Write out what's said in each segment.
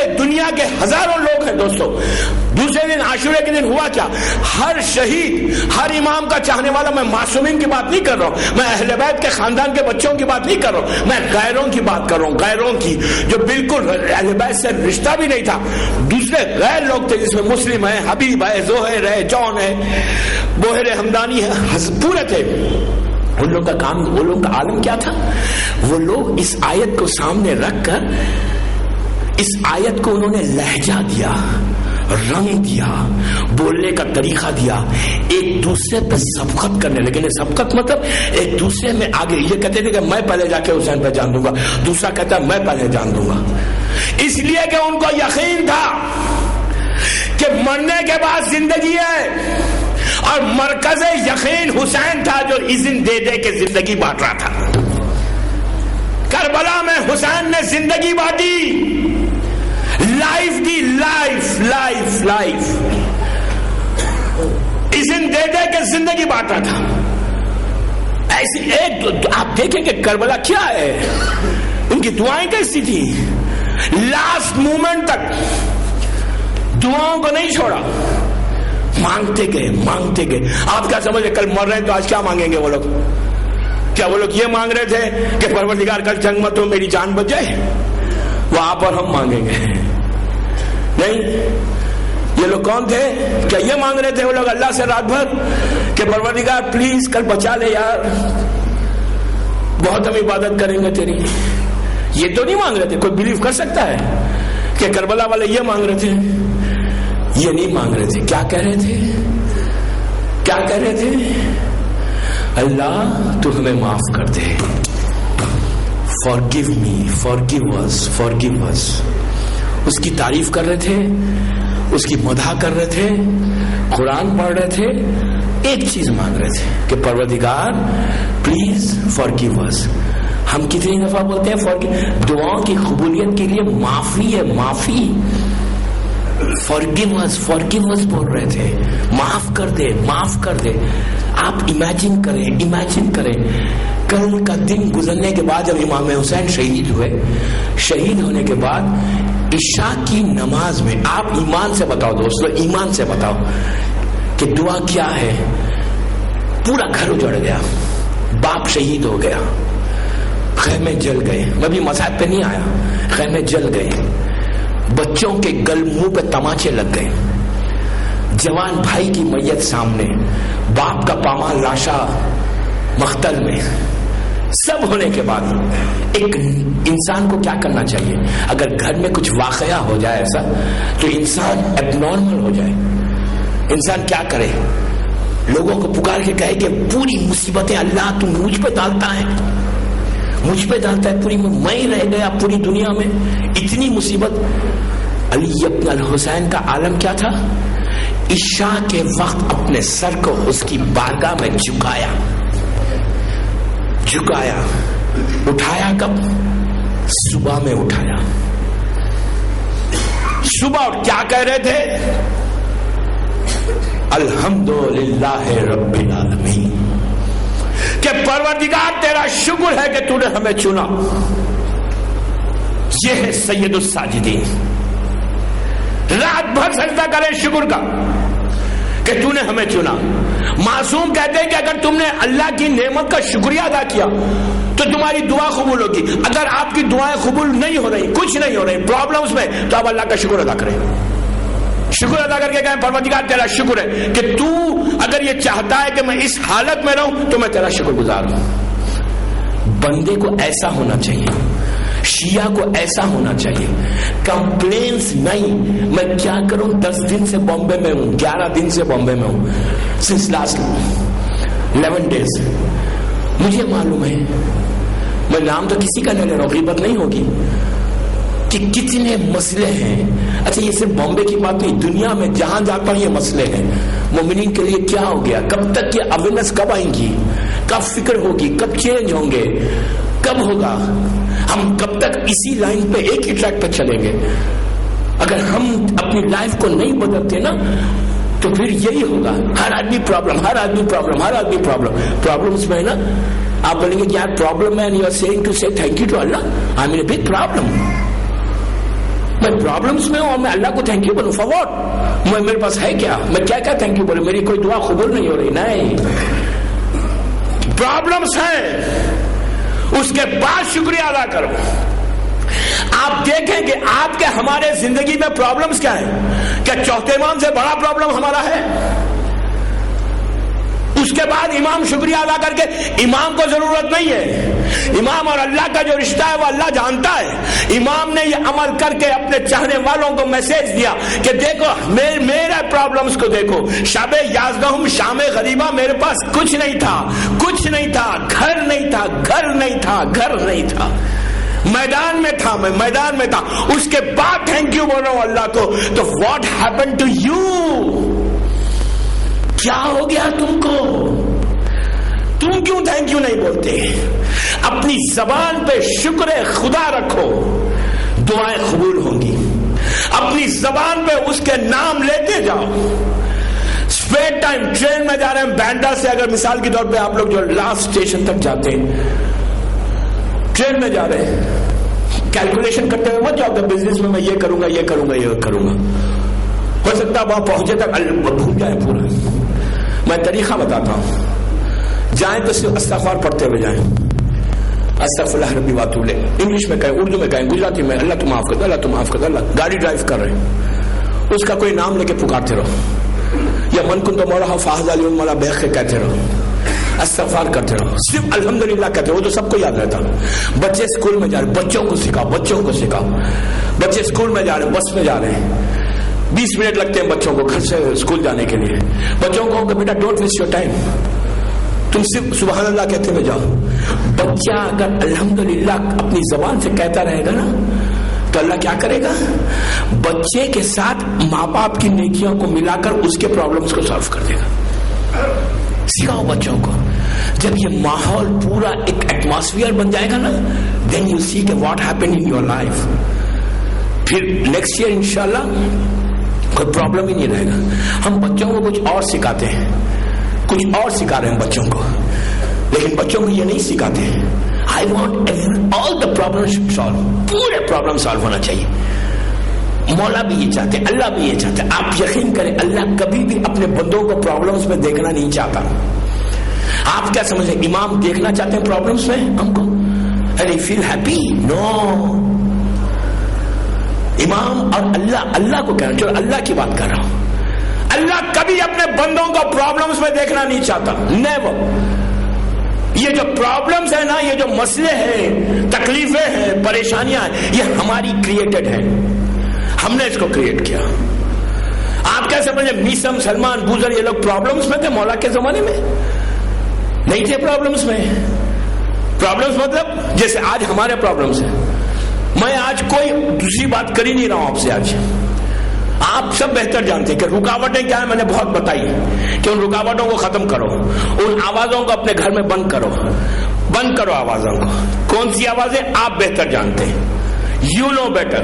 پورے دنیا کے ہزاروں لوگ ہیں دوستو. دوسرے دن عاشورے کے دن ہوا کیا؟ ہر شہید، ہر امام کا چاہنے والا، میں معصومین کی بات نہیں کر رہا ہوں، میں اہل بیت کے خاندان کے بچوں کی بات نہیں کر رہا ہوں، میں غیروں کی بات کر رہا ہوں، غیروں کی جو بالکل اہل بیت سے رشتہ بھی نہیں تھا، دوسرے غیر لوگ تھے، جس میں مسلم ہے، حبیب ہے، زہیر ہے، جون ہے، بوہر حمدانی ہے، پورے تھے. ان لوگوں کا کام، وہ لوگوں کا عالم کیا تھا؟ وہ لوگ اس آیت کو سامنے رکھ کر اس آیت کو انہوں نے لہجہ دیا، رنگ دیا، بولنے کا طریقہ دیا، ایک دوسرے پہ سبقت کرنے لگے. سبقت مطلب ایک دوسرے میں آگے. یہ کہتے تھے کہ میں پہلے جا کے حسین پہ جان دوں گا، دوسرا کہتا ہے میں پہلے جان دوں گا، اس لیے کہ ان کو یقین تھا کہ مرنے کے بعد زندگی ہے، اور مرکز یقین حسین تھا جو اذن دے دے کے زندگی بانٹ رہا تھا. کربلا میں حسین نے زندگی بانٹی، لائف دی، لائف لائف لائف، اذن دے دے کے زندگی بانٹا تھا. ایسی ایک آپ دیکھیں کہ کربلا کیا ہے، ان کی دعائیں کیسی تھی، لاسٹ مومنٹ تک دعاؤں کو نہیں چھوڑا، مانگتے گئے مانگتے گئے. آپ کیا سمجھے کل مر رہے ہیں تو آج کیا مانگیں گے وہ لوگ؟ کیا وہ لوگ یہ مانگ رہے تھے کہ پروردگار کل جنگ مت ہو میری جان بچ جائے؟ وہ آپ اور ہم مانگیں گے نہیں. یہ لوگ کون تھے؟ کیا یہ مانگ رہے تھے وہ لوگ اللہ سے رات بھر کہ پروردگار پلیز کل بچا لے یار، بہت ہم عبادت کریں گے تیری؟ یہ تو نہیں مانگ رہے تھے. کوئی بلیو کر سکتا ہے کہ کربلا والے یہ مانگ رہے تھے؟ یہ نہیں مانگ رہے تھے. کیا کہہ رہے تھے؟ کیا کہہ رہے تھے؟ اللہ تو ہمیں معاف کر دے، forgive me, forgive us, forgive us. اس کی تعریف کر رہے تھے، اس کی مدح کر رہے تھے، قرآن پڑھ رہے تھے. ایک چیز مانگ رہے تھے کہ پروردگار پلیز forgive us. ہم کتنی دفعہ بولتے ہیں forgive، دعاؤں کی قبولیت کے لیے معافی ہے، معافی. forgive us, forgive us بول رہے تھے، معاف کر دے، معاف کر دے. آپ امیجن کریں کل کا دن گزرنے کے بعد جب امام حسین شہید ہوئے، شہید ہونے کے بعد عشاء کی نماز میں آپ ایمان سے بتاؤ دوستو، ایمان سے بتاؤ کہ دعا کیا ہے. پورا گھر اجڑ گیا، باپ شہید ہو گیا، خیمے جل گئے. میں بھی مساجد پہ نہیں آیا، خیمے جل گئے، بچوں کے گل منہ پہ تماچے لگ گئے، جوان بھائی کی میت سامنے، باپ کا پامال لاشا مختل میں. سب ہونے کے بعد ایک انسان کو کیا کرنا چاہیے؟ اگر گھر میں کچھ واقعہ ہو جائے ایسا تو انسان ایب نارمل ہو جائے. انسان کیا کرے؟ لوگوں کو پکار کے کہے کہ پوری مصیبتیں اللہ تو مجھ پہ ڈالتا ہے، مجھ پہ ڈالتا ہے، پوری میں ہی رہ گیا پوری دنیا میں، اتنی مصیبت. علی ابن الحسین کا عالم کیا تھا؟ عشاء کے وقت اپنے سر کو اس کی بارگاہ میں جھکایا، اٹھایا. کب؟ صبح میں اٹھایا. صبح اٹھ کیا کہہ رہے تھے؟ الحمدللہ رب العالمین، کہ پروردگار تیرا شکر ہے کہ تو نے ہمیں چنا. یہ ہے سید الساجدین. رات بھر سجدہ کرے شکر کا کہ تو نے ہمیں چنا. معصوم کہتے ہیں کہ اگر تم نے اللہ کی نعمت کا شکریہ ادا کیا تو تمہاری دعا قبول ہوگی. اگر آپ کی دعائیں قبول نہیں ہو رہی، کچھ نہیں ہو رہی، پرابلمز میں، تو آپ اللہ کا شکر ادا کریں. شکر ادا کر کے کہیں پروردگار تیرا شکر ہے کہ تو اگر یہ چاہتا ہے کہ میں اس حالت میں رہوں تو میں تیرا شکر گزار ہوں. بندے کو ایسا ہونا چاہیے، شیعہ کو ایسا ہونا چاہیے. کمپلینس نہیں، میں کیا کروں، 10 دن سے بامبے میں ہوں، 11 دن سے بامبے میں ہوں، since last 11 days. مجھے معلوم ہے، میں نام تو کسی کا نہیں لے رہا ہوں، غیبت نہیں ہوگی، کہ کتنے مسئلے ہیں. اچھا یہ صرف بامبے کی بات نہیں، دنیا میں جہاں جاتا ہوں یہ مسئلے ہیں. مومنین کے لیے کیا ہو گیا؟ کب تک یہ اویئرنیس کب آئیں گی؟ کب فکر ہوگی؟ کب چینج ہوں گے؟ کب ہوگا؟ ہم کب تک اسی لائن پہ ایک ہی ٹریک پہ چلیں گے؟ اگر ہم اپنی لائف کو نہیں بدلتے نا تو پھر یہی ہوگا. ہر آدمی پرابلم، ہر آدمی پرابلم، ہر آدمی پرابلم. پرابلمس میں نا آپ بولیں گے کہ یار پرابلم ہے، یو آر سیئنگ ٹو سے thank you to Allah, I am in a big problem. میں پرابلمس میں ہوں اور میں اللہ کو تھینک یو بولوں فار واٹ؟ میرے پاس ہے کیا؟ میں کیا کیا تھینک یو بولوں؟ میری کوئی دعا قبول نہیں ہو رہی. نہیں، پرابلمس ہیں، اس کے بعد شکریہ ادا کرو. آپ دیکھیں کہ آپ کے ہمارے زندگی میں پرابلمس کیا ہیں. کیا چوتھے امام سے بڑا پرابلم ہمارا ہے؟ اس کے بعد امام شکریہ ادا کر کے، امام کو ضرورت نہیں ہے، امام اور اللہ کا جو رشتہ ہے وہ اللہ جانتا ہے. امام نے یہ عمل کر کے اپنے چاہنے والوں کو میسج دیا کہ دیکھو میرے پرابلمز کو دیکھو. شب 11 شام غریبہ میرے پاس کچھ نہیں تھا، کچھ نہیں تھا، گھر نہیں تھا، گھر نہیں تھا، گھر نہیں تھا، میدان میں تھا، میں میدان میں تھا. اس کے بعد تھینک یو بول رہا ہوں اللہ کو. تو واٹ ہیپن ٹو یو؟ کیا ہو گیا تم کو؟ تم کیوں تھینک یو نہیں بولتے؟ اپنی زبان پہ شکر خدا رکھو، دعائیں قبول ہوں گی. اپنی زبان پہ اس کے نام لیتے جاؤ. اسپیئر ٹائم ٹرین میں جا رہے ہیں بینڈا سے، اگر مثال کے طور پہ آپ لوگ جو لاسٹ اسٹیشن تک جاتے ہیں، ٹرین میں جا رہے ہیں، کیلکولیشن کرتے ہوئے مت جاؤ کہ بزنس میں یہ کروں گا، یہ کروں گا، یہ کروں گا. ہو سکتا ہے وہاں پہنچے تک بھول جائے پورا. میں طریقہ بتاتا ہوں. جائیں تو صرف استغفار پڑھتے ہوئے جائیں. استغفر اللہ ربی واتوب الیہ. انگلش میں کہیں، اردو میں کہیں، گجراتی میں، اللہ تو معاف کر دے، اللہ تو معاف کر دے. اللہ گاڑی ڈرائیو کر رہے ہیں، اس کا کوئی نام لے کے پکارتے رہو، یا من کن تو مولا فاحد علی مولا بیخ کے کہتے رہو، استغفار کرتے رہو. صرف الحمدللہ کہتے رہو. وہ تو سب کو یاد رہتا. بچے اسکول میں جا رہے، بچوں کو سکھاؤ، بچوں کو سکھاؤ. بچے اسکول میں جا رہے، بس میں جا رہے ہیں، 20 منٹ لگتے ہیں بچوں کو گھر سے اسکول جانے کے لیے. بچوں کو کہ بیٹا ڈونٹ ویسٹ یور ٹائم، تم صرف سبحان اللہ کہتے ہوئے جاؤ. بچہ اگر الحمدللہ اپنی زبان سے کہتا رہے گا نا تو اللہ کیا کرے گا؟ بچے کے ساتھ ماں باپ کی نیکیوں کو ملا کر اس کے پرابلمس کو سالو کر دے گا. سکھاؤ بچوں کو. جب یہ ماحول پورا ایک ایٹماسفیئر بن جائے گا نا، دین یو سی کہ what happen in your life. پھر نیکسٹ ایئر انشاءاللہ کوئی پرابلم ہی نہیں رہے گا. ہم بچوں کو کچھ اور سکھاتے ہیں، کچھ اور سکھا رہے ہیں بچوں کو، لیکن بچوں کو یہ نہیں سکھاتے. I want all the problems solved. پورے پرابلم سالو ہونا چاہیے. مولا بھی یہ چاہتے، اللہ بھی یہ چاہتے. آپ یقین کریں اللہ کبھی بھی اپنے بندوں کو پرابلمس میں دیکھنا نہیں چاہتا. آپ کیا سمجھیں امام دیکھنا چاہتے ہیں پرابلمس میں ہم کو؟ ارے فیل ہیپی؟ نو. امام اور اللہ کو کہہ رہا ہوں، چلو اللہ کی بات کر رہا ہوں. اللہ کبھی اپنے بندوں کو پرابلمس میں دیکھنا نہیں چاہتا. نیور. یہ جو پرابلمس ہیں نا، یہ جو مسئلے ہیں، تکلیفیں ہیں، پریشانیاں ہیں، یہ ہماری کریٹڈ ہیں. ہم نے اس کو کریٹ کیا. آپ کیا سمجھیں میسم، سلمان، بوزر یہ لوگ پرابلمس میں تھے مولا کے زمانے میں؟ نہیں تھے پرابلمس میں. پرابلمس مطلب جیسے آج ہمارے پرابلمس ہیں. میں آج کوئی دوسری بات کر ہی نہیں رہا ہوں آپ سے. آج آپ سب بہتر جانتے ہیں کہ رکاوٹیں کیا ہیں. میں نے بہت بتائی کہ ان رکاوٹوں کو ختم کرو، ان آوازوں کو اپنے گھر میں بند کرو، بند کرو آوازوں کو. کون سی آوازیں؟ آپ بہتر جانتے ہیں. You know better.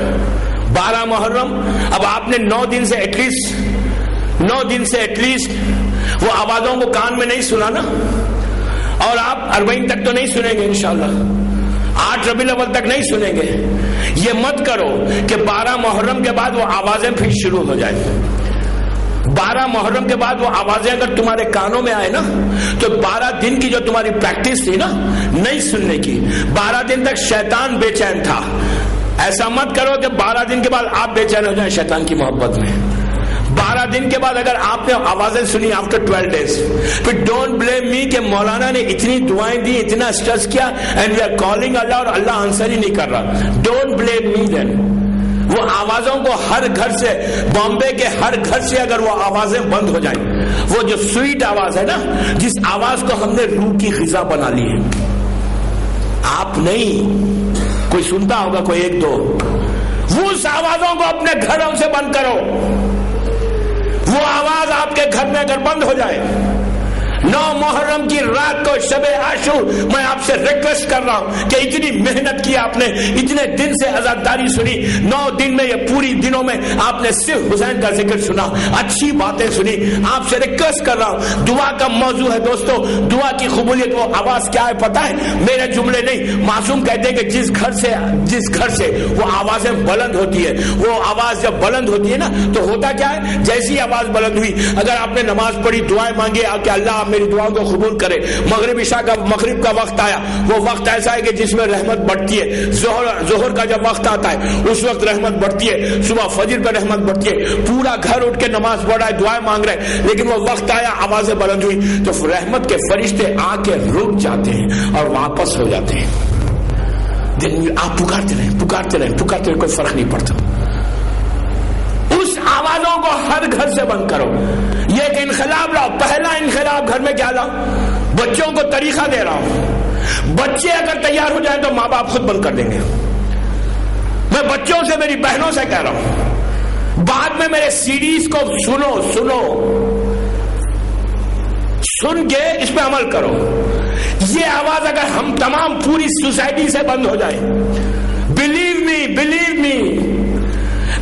12 محرم، اب آپ نے 9 دن سے ایٹ لیسٹ وہ آوازوں کو کان میں نہیں سنا نا، اور آپ 40 تک تو نہیں سنیں گے انشاءاللہ، 8 ربیع الاول تک نہیں سنیں گے. یہ مت کرو کہ 12 محرم کے بعد وہ آوازیں پھر شروع ہو جائیں. 12 محرم کے بعد وہ آوازیں اگر تمہارے کانوں میں آئے نا تو 12 دن کی جو تمہاری پریکٹس تھی نا نہیں سننے کی، 12 دن تک شیطان بے چین تھا. ایسا مت کرو کہ 12 دن کے بعد آپ بے چین ہو جائیں شیطان کی محبت میں. 12 دن کے بعد اگر آپ نے آوازیں سنی آفٹر 12 days، پھر ڈونٹ بلیم می کہ مولانا نے اتنی دعائیں دی، اتنا اسٹریس کیا، اینڈ وی آر کالنگ اللہ اور اللہ آنسر ہی نہیں کر رہا. ڈونٹ بلیم می دین. وہ آوازوں کو ہر گھر سے، بامبے کے ہر گھر سے اگر وہ آوازیں بند ہو جائیں، وہ جو سویٹ آواز ہے نا، جس آواز کو ہم نے روح کی غذا بنا لی ہے، آپ نہیں، کوئی سنتا ہوگا کوئی 1-2، وہ اس آوازوں کو اپنے گھروں سے بند کرو. وہ آواز آپ کے گھر میں اگر بند ہو جائے، 9 محرم کی رات کو شب عاشور میں آپ سے ریکویسٹ کر رہا ہوں کہ اتنی محنت کی آپ نے, اتنے دن سے عزاداری سنی, 9 دن میں یہ پوری دنوں میں آپ نے صرف حسین کا ذکر سنا, اچھی باتیں سنی. آپ سے ریکویسٹ کر رہا ہوں, دعا کا موضوع ہے دوستو, دعا کی قبولیت وہ آواز کیا ہے پتہ ہے؟ میرے جملے نہیں, معصوم کہتے ہیں کہ جس گھر سے وہ آوازیں بلند ہوتی ہے, وہ آواز جب بلند ہوتی ہے نا تو ہوتا کیا ہے, جیسی آواز بلند ہوئی, اگر آپ نے نماز پڑھی, دعائیں مانگے کہ اللہ میری دعاؤں کو قبول کرے, مغرب کا وقت آیا, وہ وقت ایسا ہے کہ جس میں رحمت بڑھتی ہے, ظہر کا جب وقت آتا ہے اس وقت رحمت بڑھتی ہے, صبح فجر پر رحمت بڑھتی ہے, پورا گھر اٹھ کے نماز پڑھ رہا ہے, دعائیں مانگ رہے, لیکن وہ وقت آیا, آوازیں بلند ہوئی تو رحمت کے فرشتے آ کے رک جاتے ہیں اور واپس ہو جاتے ہیں. آپ پکارتے رہیں, کوئی فرق نہیں پڑتا. اس آوازوں کو ہر گھر سے بند کرو. یہ ایک انقلاب لاؤ. پہلا انقلاب گھر میں کیا لاؤ؟ بچوں کو طریقہ دے رہا ہوں, بچے اگر تیار ہو جائیں تو ماں باپ خود بند کر دیں گے. میں بچوں سے, میری بہنوں سے کہہ رہا ہوں, بعد میں میرے سیڈیز کو سنو, سن کے اس پہ عمل کرو. یہ آواز اگر ہم تمام پوری سوسائٹی سے بند ہو جائے, بلیو می,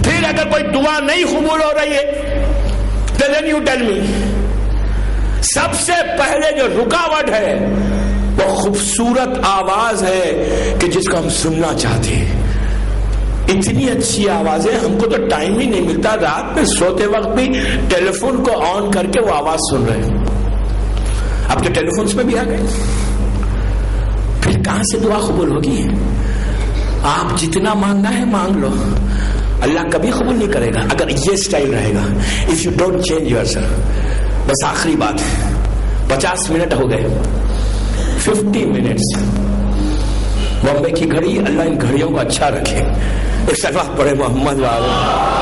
پھر اگر کوئی دعا نہیں قبول ہو رہی ہے تو then you tell me. سب سے پہلے جو رکاوٹ ہے وہ خوبصورت آواز ہے کہ جس کو ہم سننا چاہتے ہیں. اتنی اچھی آوازیں, ہم کو تو ٹائم ہی نہیں ملتا, رات میں سوتے وقت بھی ٹیلی فون کو آن کر کے وہ آواز سن رہے ہیں. آپ کے ٹیلی فونز میں بھی آ گئے, پھر کہاں سے دعا قبول ہوگی؟ آپ جتنا مانگنا ہے مانگ لو, اللہ کبھی قبول نہیں کرے گا اگر یہ سٹائل رہے گا. If you don't change yourself. بس آخری بات, 50 منٹ ہو گئے, 50 منٹس. بامبے کی گھڑی, اللہ ان گھڑیوں کو اچھا رکھے. ایک سلوات پڑھے محمد والے.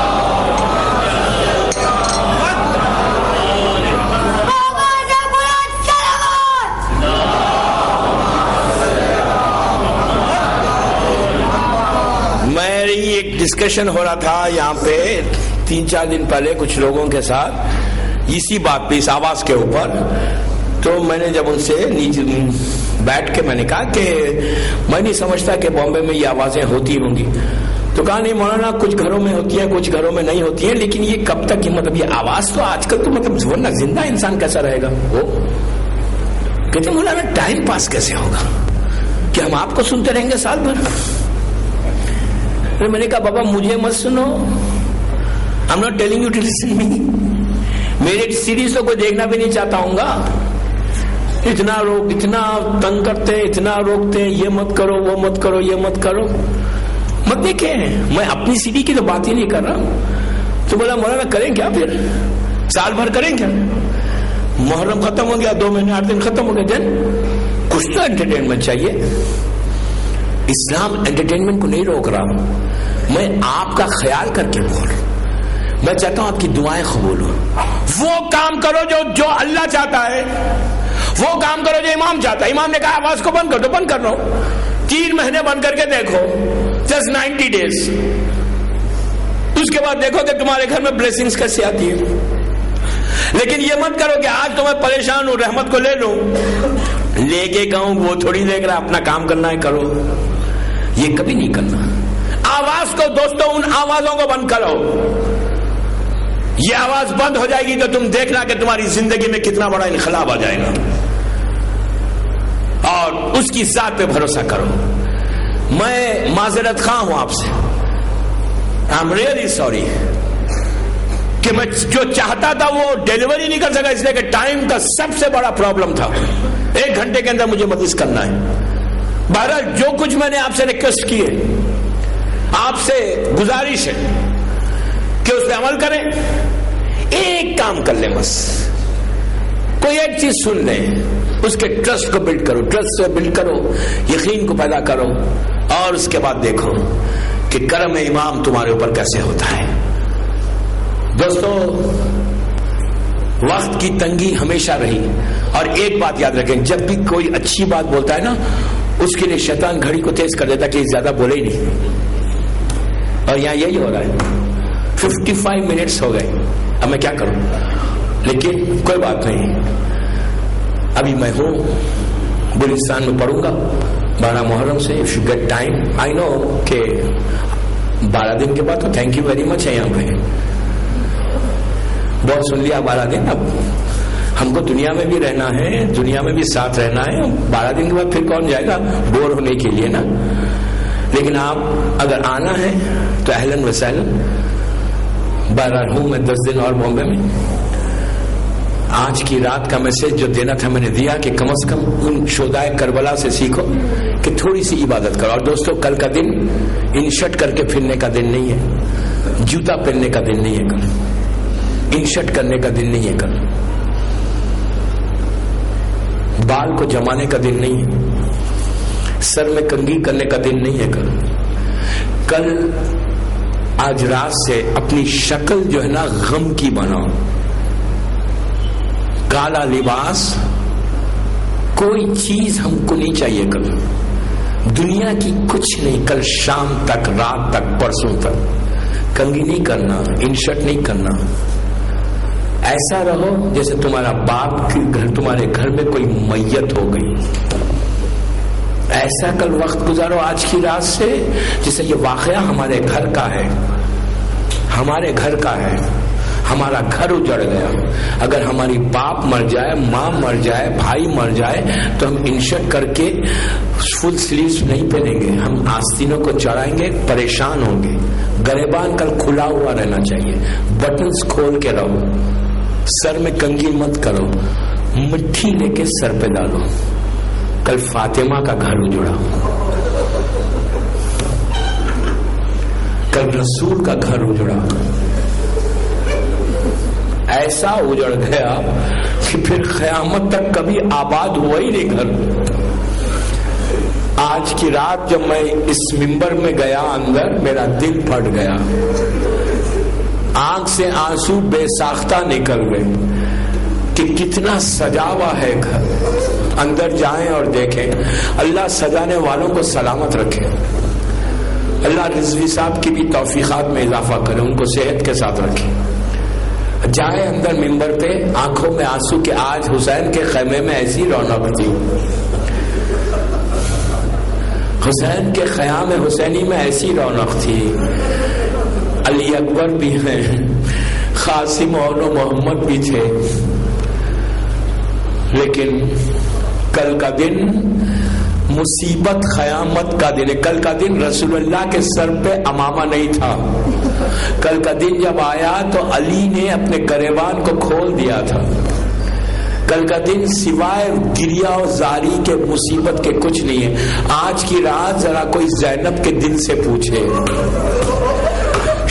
ایک ڈسکشن ہو رہا تھا یہاں پہ 3-4 دن پہلے کچھ لوگوں کے ساتھ اسی بات پہ, اس آواز کے اوپر. تو میں نے جب ان سے نیچے بیٹھ کے میں نے کہا کہ میں نہیں سمجھتا کہ بامبے میں یہ آوازیں ہوتی ہوں گی. تو کہا نہیں مولانا, کچھ گھروں میں ہوتی ہیں, کچھ گھروں میں نہیں ہوتی ہیں, لیکن یہ کب تک, مطلب یہ آواز تو آج کل تو مطلب ورنہ زندہ انسان کیسا رہے گا. وہ کہتے مولانا ٹائم پاس کیسے ہوگا کہ ہم آپ کو سنتے رہیں گے سال بھر. میں نے کہا بابا مجھے مت سنو, I'm not telling you to listen me. میرے سیریز تو کوئی دیکھنا بھی نہیں چاہتا ہوں گا. اتنا تنگ کرتے, اتنا روکتے, یہ مت کرو, وہ مت کرو, یہ مت کرو. مت دیکھیں, میں اپنی سیڈی کی تو بات ہی نہیں کر رہا. تو بولا مولانا کریں کیا, پھر سال بھر کریں کیا؟ محرم ختم ہو گیا, 2 مہینے 8 دن ختم ہو گئے, دن کچھ تو انٹرٹینمنٹ چاہیے. اسلام انٹرٹینمنٹ کو نہیں روک رہا, میں آپ کا خیال کر کے بول رہا ہوں. میں چاہتا ہوں آپ کی دعائیں قبول ہو. وہ کام کرو جو اللہ چاہتا ہے, وہ کام کرو جو امام چاہتا ہے. امام نے کہا آواز کو بند کر دو, بند کر لو. 3 مہینے بند کر کے دیکھو, جسٹ 90 days. اس کے بعد دیکھو کہ تمہارے گھر میں بلیسنگز کیسے آتی ہے. لیکن یہ مت کرو کہ آج تو میں پریشان ہوں, رحمت کو لے لوں, لے کے کہوں وہ تھوڑی دیکھ رہا, اپنا کام کرنا ہے کرو. یہ کبھی نہیں کرنا. آواز کو دوستو, ان آوازوں کو بند کرو. یہ آواز بند ہو جائے گی تو تم دیکھنا کہ تمہاری زندگی میں کتنا بڑا انقلاب آ جائے گا. اور اس کی ذات پہ بھروسہ کرو. میں معذرت خواہ ہوں آپ سے, I'm really sorry کہ میں جو چاہتا تھا وہ ڈیلیوری نہیں کر سکا, اس لیے کہ ٹائم کا سب سے بڑا پرابلم تھا. 1 گھنٹے کے اندر مجھے مدعو کرنا ہے. بہرحال جو کچھ میں نے آپ سے ریکویسٹ کی ہے, آپ سے گزارش ہے کہ اس پہ عمل کریں. ایک کام کر لیں, بس کوئی ایک چیز سن لیں, اس کے ٹرسٹ کو بلڈ کرو, ٹرسٹ کو بلڈ کرو, یقین کو پیدا کرو, اور اس کے بعد دیکھو کہ کرم امام تمہارے اوپر کیسے ہوتا ہے. دوستو, وقت کی تنگی ہمیشہ رہی, اور ایک بات یاد رکھیں, جب بھی کوئی اچھی بات بولتا ہے نا, اس کے لیے شیطان گھڑی کو تیز کر دیتا کہ زیادہ بولے ہی نہیں. اور یہاں یہی ہو رہا ہے. 55 منٹس ہو گئے, اب میں کیا کروں؟ لیکن کوئی بات نہیں, ابھی میں ہوں بلوچستان میں پڑھوں گا 12 محرم سے. اف یو گیٹ ٹائم, آئی نو کہ 12 دن کے بعد تو تھینک یو ویری مچ ہے یہاں پہ, بہت سن لیا 12 دن. اب ہم کو دنیا میں بھی رہنا ہے, دنیا میں بھی ساتھ رہنا ہے. 12 دن کے بعد پھر کون جائے گا بور ہونے کے لیے نا. لیکن آپ اگر آنا ہے تو اہلاً وسہلاً. 12 ہوں میں 10 دن اور بامبے میں. آج کی رات کا میسج جو دینا تھا میں نے دیا کہ کم از کم ان شہدائے کربلا سے سیکھو کہ تھوڑی سی عبادت کرو. اور دوستو کل کا دن ان شرٹ کر کے پھرنے کا دن نہیں ہے, جوتا پہننے کا دن نہیں ہے کل, ان شرٹ کرنے کا دن نہیں ہے کل, بال کو جمانے کا دن نہیں ہے, سر میں کنگھی کرنے کا دن نہیں ہے کل. کل آج رات سے اپنی شکل جو ہے نا غم کی بناؤ. کالا لباس کوئی چیز ہم کو نہیں چاہیے کل, دنیا کی کچھ نہیں. کل شام تک, رات تک, پرسوں تک کنگھی نہیں کرنا, انشرٹ نہیں کرنا. ایسا رہو جیسے تمہارا باپ کے گھر, تمہارے گھر میں کوئی میت ہو گئی. ایسا کل وقت گزارو آج کی رات سے جیسے یہ واقعہ ہمارے گھر کا ہے, ہمارے گھر کا ہے, ہمارا گھر اجڑ گیا. اگر ہماری باپ مر جائے, ماں مر جائے, بھائی مر جائے تو ہم انشرٹ کر کے فل سلیوز نہیں پہنیں گے, ہم آستینوں کو چڑھائیں گے, پریشان ہوں گے. گریبان کل کھلا ہوا رہنا چاہیے, بٹنز کھول کے رہو, سر میں کنگھی مت کرو, مٹھی لے کے سر پہ ڈالو. کل فاطمہ کا گھر اجڑا, کل رسول کا گھر اجڑا. ایسا اجڑ گیا کہ پھر قیامت تک کبھی آباد ہوا ہی نہیں گھر. آج کی رات جب میں اس منبر میں گیا اندر, میرا دل پھٹ گیا, آنکھ سے آنسو بے ساختہ نکل گئے کہ کتنا سجا ہوا ہے گھر. اندر جائیں اور دیکھیں. اللہ سجانے والوں کو سلامت رکھے, اللہ رضوی صاحب کی بھی توفیقات میں اضافہ کرے, ان کو صحت کے ساتھ رکھے. جائے اندر منبر پہ, آنکھوں میں آنسو کہ آج حسین کے خیمے میں ایسی رونق تھی, حسین کے خیام حسینی میں ایسی رونق تھی. علی اکبر بھی ہیں, قاسم اور محمد بھی تھے, لیکن کل کا دن مصیبت قیامت کا دن ہے. کل کا دن رسول اللہ کے سر پہ امامہ نہیں تھا. کل کا دن جب آیا تو علی نے اپنے گریبان کو کھول دیا تھا. کل کا دن سوائے گریا و زاری کے مصیبت کے کچھ نہیں ہے. آج کی رات ذرا کوئی زینب کے دل سے پوچھے.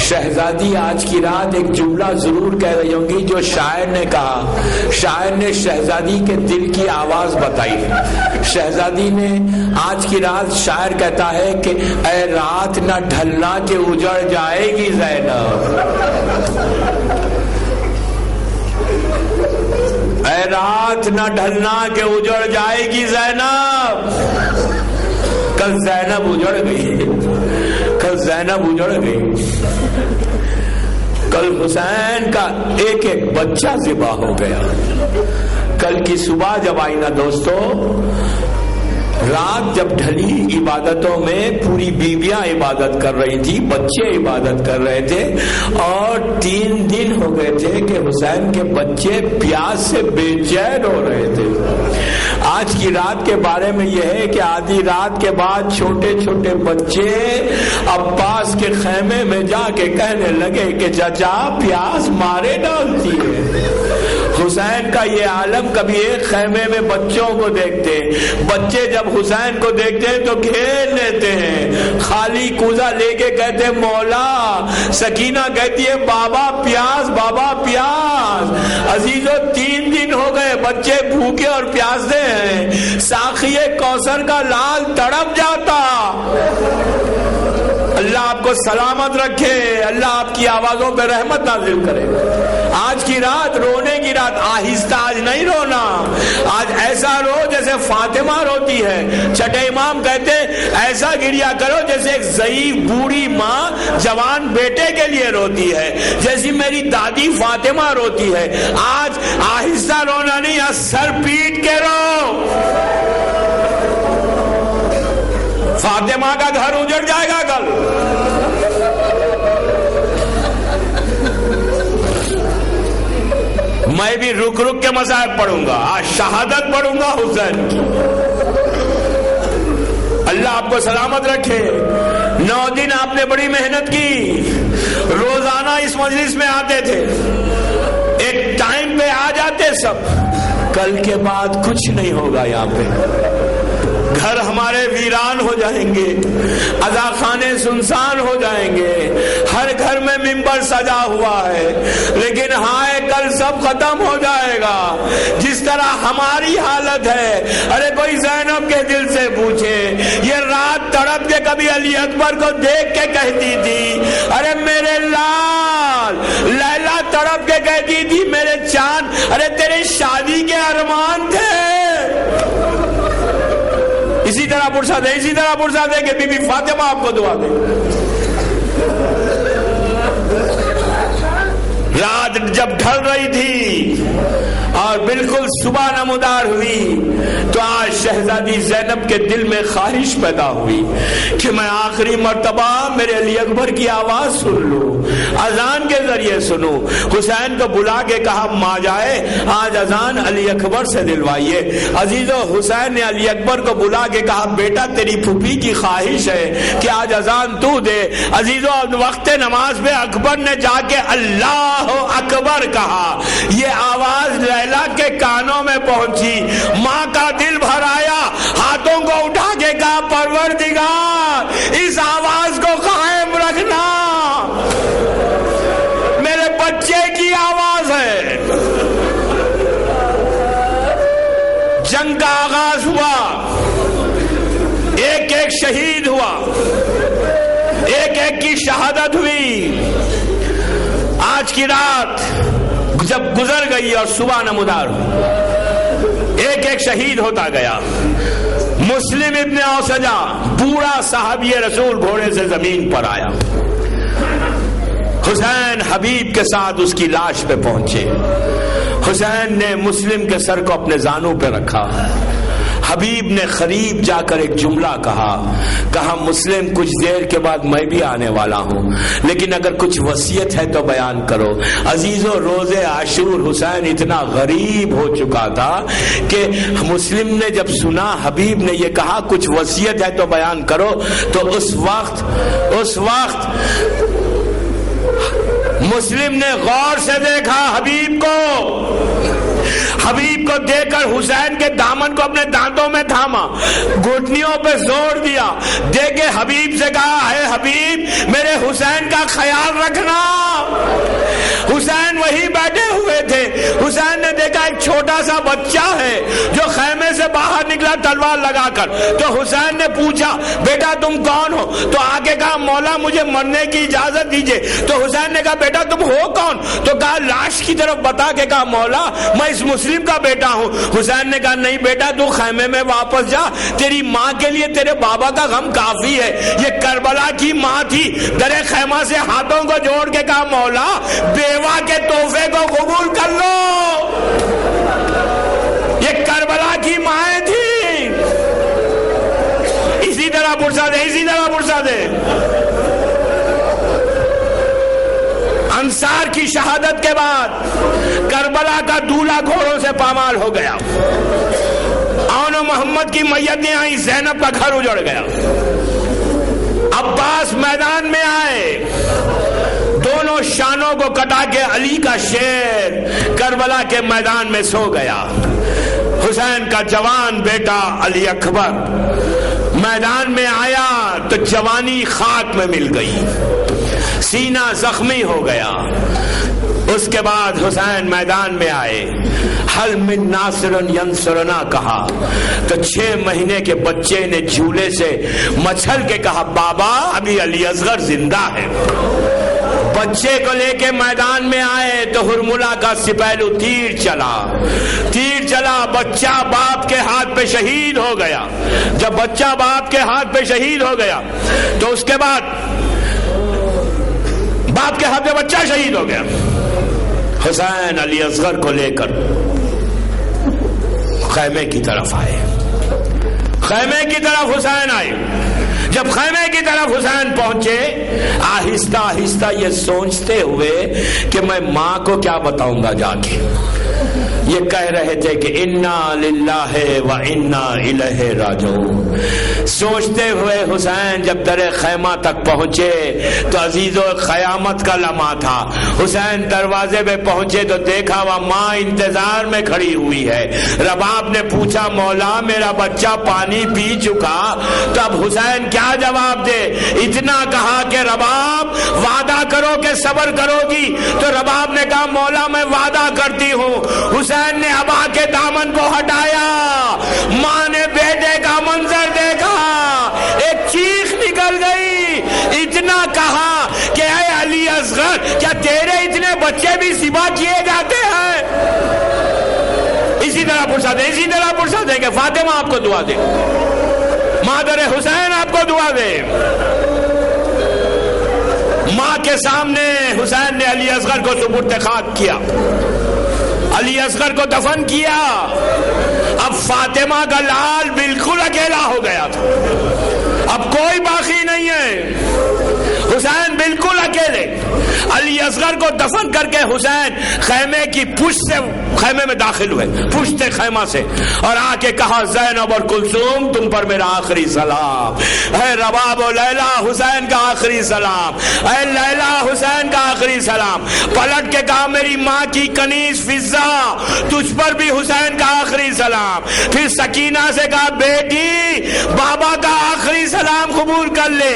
شہزادی آج کی رات ایک جملہ ضرور کہہ رہی ہوں گی جو شاعر نے کہا. شاعر نے شہزادی کے دل کی آواز بتائی. شہزادی نے آج کی رات, شاعر کہتا ہے کہ اے رات نہ ڈھلنا کہ اجڑ جائے گی زینب, اے رات نہ ڈھلنا کہ اجڑ جائے گی زینب. کل زینب اجڑ گئی, کل زینب اجڑ گئی. کل حسین کا ایک ایک بچہ ذبح ہو گیا. کل کی صبح جب آئی نا دوستو, رات جب ڈھلی عبادتوں میں پوری بیویاں عبادت کر رہی تھی, بچے عبادت کر رہے تھے, اور 3 دن ہو گئے تھے کہ حسین کے بچے پیاس سے بے چین ہو رہے تھے. آج کی رات کے بارے میں یہ ہے کہ آدھی رات کے بعد چھوٹے چھوٹے بچے عباس کے خیمے میں جا کے کہنے لگے کہ چچا پیاس مارے ڈالتی ہے. حسین کا یہ عالم, کبھی ایک خیمے میں بچوں کو دیکھتے, بچے جب حسین کو دیکھتے ہیں تو گھیر لیتے ہیں, خالی کوزہ لے کے کہتے مولا. سکینہ کہتی ہے بابا پیاس, بابا پیاس. عزیزو 3 دن ہو گئے بچے بھوکے اور پیاسے ہیں. ساقی کوثر کا لال تڑپ جاتا. اللہ آپ کو سلامت رکھے، اللہ آپ کی آوازوں پہ رحمت نازل کرے۔ آج کی رات رونے کی رات، آہستہ آج نہیں رونا، آج ایسا رو جیسے فاطمہ روتی ہے۔ چھٹے امام کہتے ایسا گریا کرو جیسے ایک ضعیف بوڑھی ماں جوان بیٹے کے لیے روتی ہے، جیسی میری دادی فاطمہ روتی ہے۔ آج آہستہ رونا نہیں، آج سر پیٹ کے رو۔ فاطمہ کا گھر اجڑ جائے گا کل۔ میں بھی رک رک کے مصائب پڑھوں گا، آج شہادت پڑھوں گا حسین کی۔ اللہ آپ کو سلامت رکھے۔ 9 دن آپ نے بڑی محنت کی، روزانہ اس مجلس میں آتے تھے، ایک ٹائم پہ آ جاتے سب۔ کل کے بعد کچھ نہیں ہوگا یہاں پہ، گھر ہمارے ویران ہو جائیں گے، عزا خانے سنسان ہو جائیں گے، ہر گھر میں ممبر سجا ہوا ہے، لیکن ہائے کل سب ختم ہو جائے گا۔ جس طرح ہماری حالت ہے، ارے کوئی زینب کے دل سے پوچھے، یہ رات تڑپ کے کبھی علی اکبر کو دیکھ کے کہتی تھی ارے میرے لال، لیلا تڑپ کے کہتی تھی میرے چاند، ارے تیرے شادی کے ارمان تھے۔ اسی طرح پرسا دے، اسی طرح پرسا دے کہ بی بی فاطمہ آپ کو دعا دے۔ رات جب ڈھل رہی تھی اور بالکل صبح نمودار ہوئی تو آج شہزادی زینب کے دل میں خواہش پیدا ہوئی کہ میں آخری مرتبہ میرے علی اکبر کی آواز سن لوں، اذان کے ذریعے سنوں۔ حسین کو بلا کے کہا ماں جائے آج اذان علی اکبر سے دلوائیے۔ عزیزو حسین نے علی اکبر کو بلا کے کہا بیٹا تیری پھوپھی کی خواہش ہے کہ آج اذان تو دے۔ عزیزو وقت نماز میں اکبر نے جا کے اللہ اکبر کہا، یہ آواز لیلا کے کانوں میں پہنچی، ماں کا دل بھر آیا، ہاتھوں کو اٹھا کے کہا پروردگار اس آواز کو قائم رکھنا، میرے بچے کی آواز ہے۔ جنگ کا آغاز ہوا، ایک ایک شہید ہوا، ایک ایک کی شہادت ہوئی۔ آج کی رات جب گزر گئی اور صبح نمودار ہوئی، ایک ایک شہید ہوتا گیا۔ مسلم ابن اوسجا پورا صحابی رسول گھوڑے سے زمین پر آیا، حسین حبیب کے ساتھ اس کی لاش پہ پہنچے۔ حسین نے مسلم کے سر کو اپنے زانوں پہ رکھا، حبیب نے قریب جا کر ایک جملہ کہا مسلم کچھ دیر کے بعد میں بھی آنے والا ہوں، لیکن اگر کچھ وصیت ہے تو بیان کرو۔ عزیزو روز عاشور حسین اتنا غریب ہو چکا تھا کہ مسلم نے جب سنا حبیب نے یہ کہا کچھ وصیت ہے تو بیان کرو، تو اس وقت مسلم نے غور سے دیکھا حبیب کو دیکھ کر حسین کے دامن کو اپنے دانتوں میں تھاما، گھٹنیوں پہ زور دیا، دیکھ کے حبیب سے کہا اے حبیب میرے حسین کا خیال رکھنا۔ حسین وہی بیٹھے ہوئے تھے، حسین نے دیکھا ایک چھوٹا سا بچہ ہے جو خیمے سے باہر نکلا تلوار لگا کر، تو حسین نے پوچھا بیٹا تم کون ہو؟ تو آگے کہا مولا مجھے مرنے کی اجازت دیجئے۔ تو حسین نے کہا بیٹا تم ہو کون؟ تو کہا لاش کی طرف بتا کے کہا مولا میں اس مسلم کا بیٹا ہوں۔ حسین نے کہا نہیں بیٹا تو خیمے میں واپس جا، تیری ماں کے لیے تیرے بابا کا غم کافی ہے، یہ کربلا کی ماں تھی۔ درے خیمہ سے ہاتھوں کو جوڑ کے کہا مولا بیوہ کے تحفے کو قبول کر لو، یہ کربلا کی مائیں تھی۔ اسی طرح پرسا دے انصار کی شہادت کے بعد کربلا کا دولہا گھوڑوں سے پامال ہو گیا، آن و محمد کی میتیں آئیں، زینب کا گھر اجڑ گیا۔ عباس میدان میں آئے، دونوں شانوں کو کٹا کے علی کا شیر کربلا کے میدان میں سو گیا۔ حسین کا جوان بیٹا علی اکبر میدان میں آیا تو جوانی خاک میں مل گئی، سینہ زخمی ہو گیا۔ اس کے بعد حسین میدان میں آئے، حل من ناصر ینصرنا کہا تو 6 مہینے کے بچے نے جھولے سے مچھل کے کہا بابا ابھی علی اصغر زندہ ہے۔ بچے کو لے کے میدان میں آئے تو ہرملہ کا سپہلو تیر چلا، بچہ باپ کے ہاتھ پہ شہید ہو گیا۔ جب بچہ باپ کے ہاتھ پہ شہید ہو گیا تو اس کے بعد باپ کے ہاتھ پہ بچہ شہید ہو گیا، حسین علی اصغر کو لے کر خیمے کی طرف آئے، خیمے کی طرف حسین آئے۔ جب خیمے کی طرف حسین پہنچے آہستہ آہستہ یہ سوچتے ہوئے کہ میں ماں کو کیا بتاؤں گا جا کے، یہ کہہ رہے تھے کہ انا للہ و انا الیہ راجعون۔ سوچتے ہوئے حسین جب در خیمہ تک پہنچے تو عزیزو قیامت کا لمحہ تھا۔ حسین دروازے پہ پہنچے تو دیکھا وہ ماں انتظار میں کھڑی ہوئی ہے۔ رباب نے پوچھا مولا میرا بچہ پانی پی چکا، تو اب حسین کیا جواب دے؟ اتنا کہا کہ رباب وعدہ کرو کہ صبر کرو گی، تو رباب نے کہا مولا میں وعدہ کرتی ہوں۔ حسین نے ابا کے دامن کو ہٹایا، ماں نے بیٹے کا منظر دیکھا، ایک چیخ نکل گئی، اتنا کہا کہ اے علی اصغر کیا تیرے اتنے بچے بھی ذبح کیے جاتے ہیں؟ اسی طرح پرسا دیں کہ فاطمہ آپ کو دعا دے، مادر حسین آپ کو دعا دے۔ ماں کے سامنے حسین نے علی اصغر کو سپرد خاک کیا، علی اصغر کو دفن کیا۔ اب فاطمہ کا لال بالکل اکیلا ہو گیا تھا، اب کوئی باقی نہیں ہے، حسین بالکل اکیلے۔ علی اصغر کو دفن کر کے حسین خیمے کی پشت سے خیمے میں داخل ہوئے، پشت خیمہ سے، اور آ کے کہا زینب اور کلثوم تم پر میرا آخری سلام، اے رباب و لیلا حسین کا آخری سلام، اے لیلا حسین کا آخری سلام۔ پلٹ کے کہا میری ماں کی کنیز فضہ تجھ پر بھی حسین کا آخری سلام۔ پھر سکینہ سے کہا بیٹی بابا کا آخری سلام قبول کر لے۔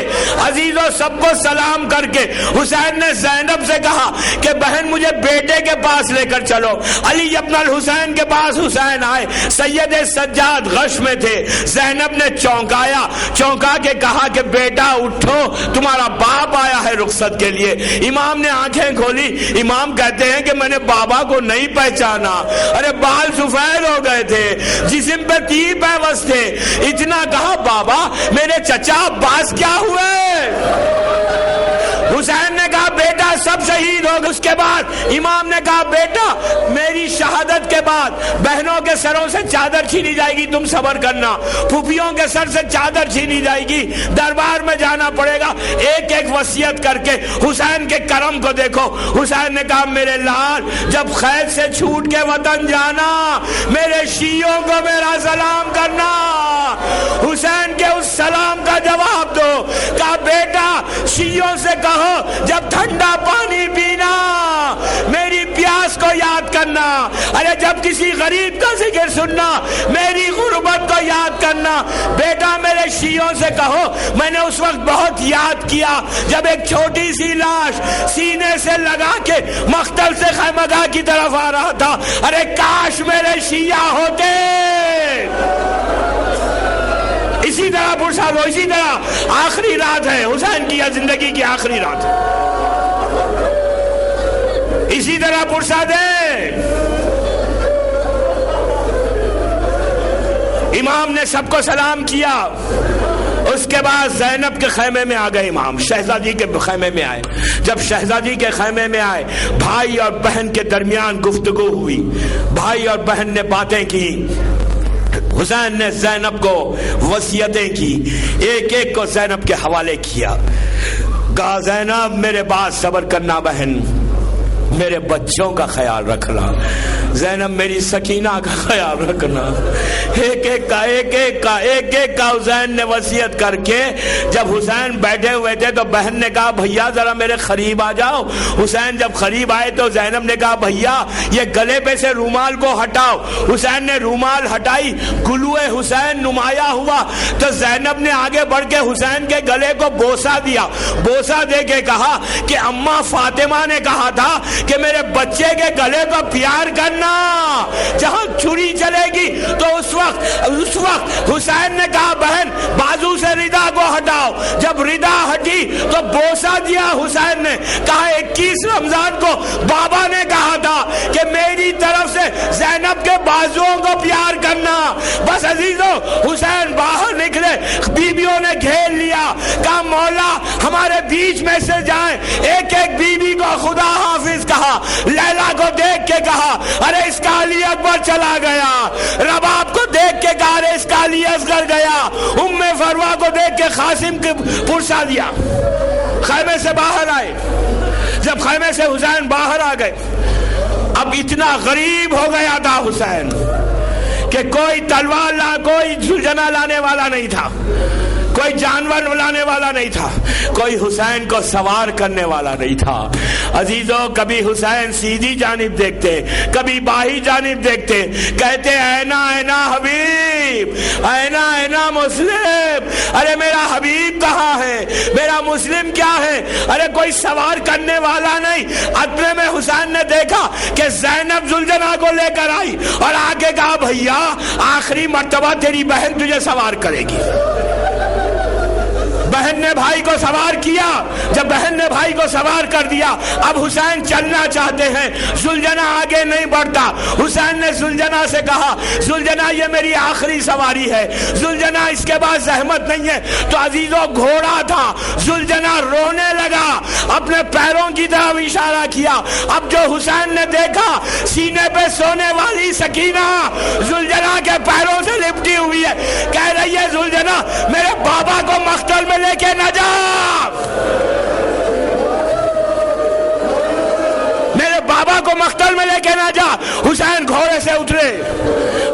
عزیزو سب کو سلام کر کے حسین نے زینب سے کہا کہ بہن مجھے بیٹے کے پاس لے کر چلو۔ علی ابن الحسین کے پاس حسین آئے، سید سجاد غش میں تھے۔ زینب نے چونکا کے کہا کہ بیٹا اٹھو تمہارا باپ آیا ہے رخصت کے لیے۔ امام نے آنکھیں کھولی، امام کہتے ہیں کہ میں نے بابا کو نہیں پہچانا، ارے بال سفید ہو گئے تھے، جسم پہ تیر پیوست تھے۔ اتنا کہا بابا میرے چچا عباس کیا ہوئے؟ حسین نے کہا بیٹا سب شہید ہو گئے۔ اس کے بعد امام نے کہا بیٹا میری شہادت کے بعد بہنوں کے سروں سے چادر چھینی جائے گی، تم صبر کرنا، پھوپھیوں کے سر سے چادر چھینی جائے گی، دربار میں جانا پڑے گا۔ ایک ایک وصیت کر کے حسین کے کرم کو دیکھو۔ حسین نے کہا میرے لال جب قید سے چھوٹ کے وطن جانا میرے شیعوں کو میرا سلام کرنا۔ حسین کے اس سلام کا جواب دو۔ کہا بیٹا شیعوں سے کہو جب ٹھنڈا پانی پینا میری پیاس کو یاد کرنا، ارے جب کسی غریب کا ذکر سننا میری غربت کو یاد کرنا۔ بیٹا میرے شیعوں سے کہو میں نے اس وقت بہت یاد کیا جب ایک چھوٹی سی لاش سینے سے لگا کے مقتل سے خیمگاہ کی طرف آ رہا تھا، ارے کاش میرے شیعہ ہوتے۔ اسی طرح پرسا دو، اسی طرح آخری رات ہے حسین کی زندگی کی آخری رات، اسی طرح پرسا دے۔ امام نے سب کو سلام کیا، اس کے بعد زینب کے خیمے میں آ گئے امام، شہزادی کے خیمے میں آئے۔ جب شہزادی کے خیمے میں آئے بھائی اور بہن کے درمیان گفتگو ہوئی، بھائی اور بہن نے باتیں کی، حسین نے زینب کو وصیتیں کی، ایک ایک کو زینب کے حوالے کیا۔ کہا زینب میرے بات صبر کرنا بہن، میرے بچوں کا خیال رکھنا، زینب میری سکینہ کا خیال رکھنا. ایک ایک کا حسین نے وصیت کر کے جب حسین بیٹھے ہوئے تھے تو بہن نے کہا بھیا ذرا میرے قریب آ جاؤ. حسین جب قریب آئے تو زینب نے کہا بھیا یہ گلے پہ سے رومال کو ہٹاؤ. حسین نے رومال ہٹائی, گلوئے حسین نمایاں ہوا تو زینب نے آگے بڑھ کے حسین کے گلے کو بوسہ دیا. بوسہ دے کے کہا کہ اماں فاطمہ نے کہا تھا کہ میرے بچے کے گلے کو پیار کرنا, جہاں چھری چلے گی تو اس وقت حسین نے کہا بہن بازو سے ردا کو ہٹاؤ. جب ردا ہٹی تو بوسہ دیا حسین نے. کہا 21 رمضان کو بابا نے کہا تھا کہ میری طرف سے زینب کے بازوؤں کو پیار کرنا. بس عزیزو حسین باہر نکلے, بیویوں نے گھیر لیا. کہا مولا ہمارے بیچ میں سے جائیں. ایک ایک بیوی کو خدا حافظ کہا. لیلا کو دیکھ کے کہا ارے اس کا علی اکبر چلا گیا. رباب کو دیکھ کے کہا ارے اس کا علی اصغر گیا. ام فروہ کو دیکھ کے قاسم کو پرسا دیا. خیمے سے باہر آئے. جب خیمے سے حسین باہر آ گئے, اب اتنا غریب ہو گیا تھا حسین کہ کوئی تلوار کوئی زلجنہ لانے والا نہیں تھا, کوئی جانور لانے والا نہیں تھا, کوئی حسین کو سوار کرنے والا نہیں تھا. عزیزو کبھی حسین سیدھی جانب دیکھتے, کبھی باہی جانب دیکھتے, کہتے اینا اینا حبیب, اینا اینا مسلم. ارے میرا حبیب کہاں ہے, میرا مسلم کیا ہے؟ ارے کوئی سوار کرنے والا نہیں. اتنے میں حسین نے دیکھا کہ زینب زلجنہ کو لے کر آئی اور آگے کہا بھیا آخری مرتبہ تیری بہن تجھے سوار کرے گی. بہن نے بھائی کو سوار کیا. جب بہن نے بھائی کو سوار کر دیا اب حسین چلنا چاہتے ہیں. زلجنہ آگے نہیں بڑھتا. حسین نے زلجنہ سے کہا زلجنہ یہ میری آخری سواری ہے, زلجنہ اس کے بعد زحمت نہیں ہے. تو عزیزو گھوڑا تھا. زلجنہ رونے لگا, اپنے پیروں کی طرف اشارہ کیا. اب جو حسین نے دیکھا سینے پہ سونے والی سکینہ زلجنہ کے پیروں سے لپٹی ہوئی ہے. کہہ رہی ہے زلجنہ میرے بابا کو مقتل میں لے کے نہ جا, میرے بابا کو مقتل میں لے کے نہ جا. حسین گھوڑے سے اترے,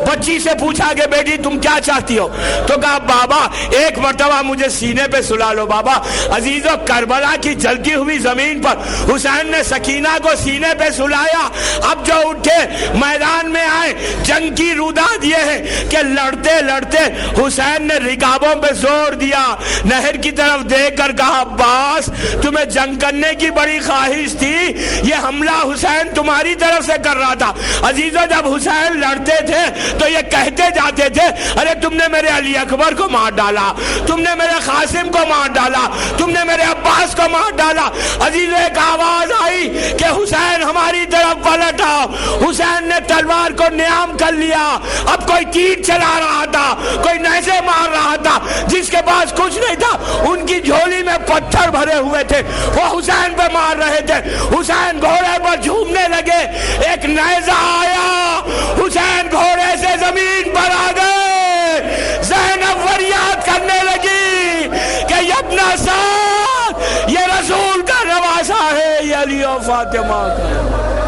بچی سے پوچھا کہ بیٹی تم کیا چاہتی ہو؟ تو کہا بابا ایک مرتبہ مجھے سینے پہ سلا لو. بابا عزیزو کربلا کی جلتی ہوئی زمین پر حسین نے سکینہ کو سینے پہ سلایا. اب جو اٹھے میدان میں آئے, جنگ کی رودا دیے ہیں کہ لڑتے لڑتے حسین نے رکابوں پہ زور دیا. نہر کی طرف دیکھ کر کہا عباس تمہیں جنگ کرنے کی بڑی خواہش تھی, یہ حملہ حسین تمہاری طرف سے کر رہا تھا. عزیزو جب حسین لڑتے تھے تو یہ کہتے جاتے تھے ارے تم نے میرے علی اکبر کو مار ڈالا, تم نے میرے قاسم کو مار ڈالا, تم نے میرے عباس کو مار ڈالا. عزیزو ایک آواز آئی کہ حسین ہماری طرف پلٹ آؤ. حسین نے تلوار کو نیام کر لیا. اب کوئی تیر چلا رہا تھا, کوئی نیزے مار رہا تھا, جس کے پاس کچھ نہیں تھا ان کی جھولی میں پتھر بھرے ہوئے تھے, وہ حسین پہ مار رہے تھے. حسین گھوڑے پر جھومنے لگے. ایک نیزہ آیا, حسین گھوڑے سے زمین پر آ گئے. زینب فریاد کرنے لگی کہ ابن سعد یہ رسول کا نواسا ہے, یہ علی و فاطمہ کا.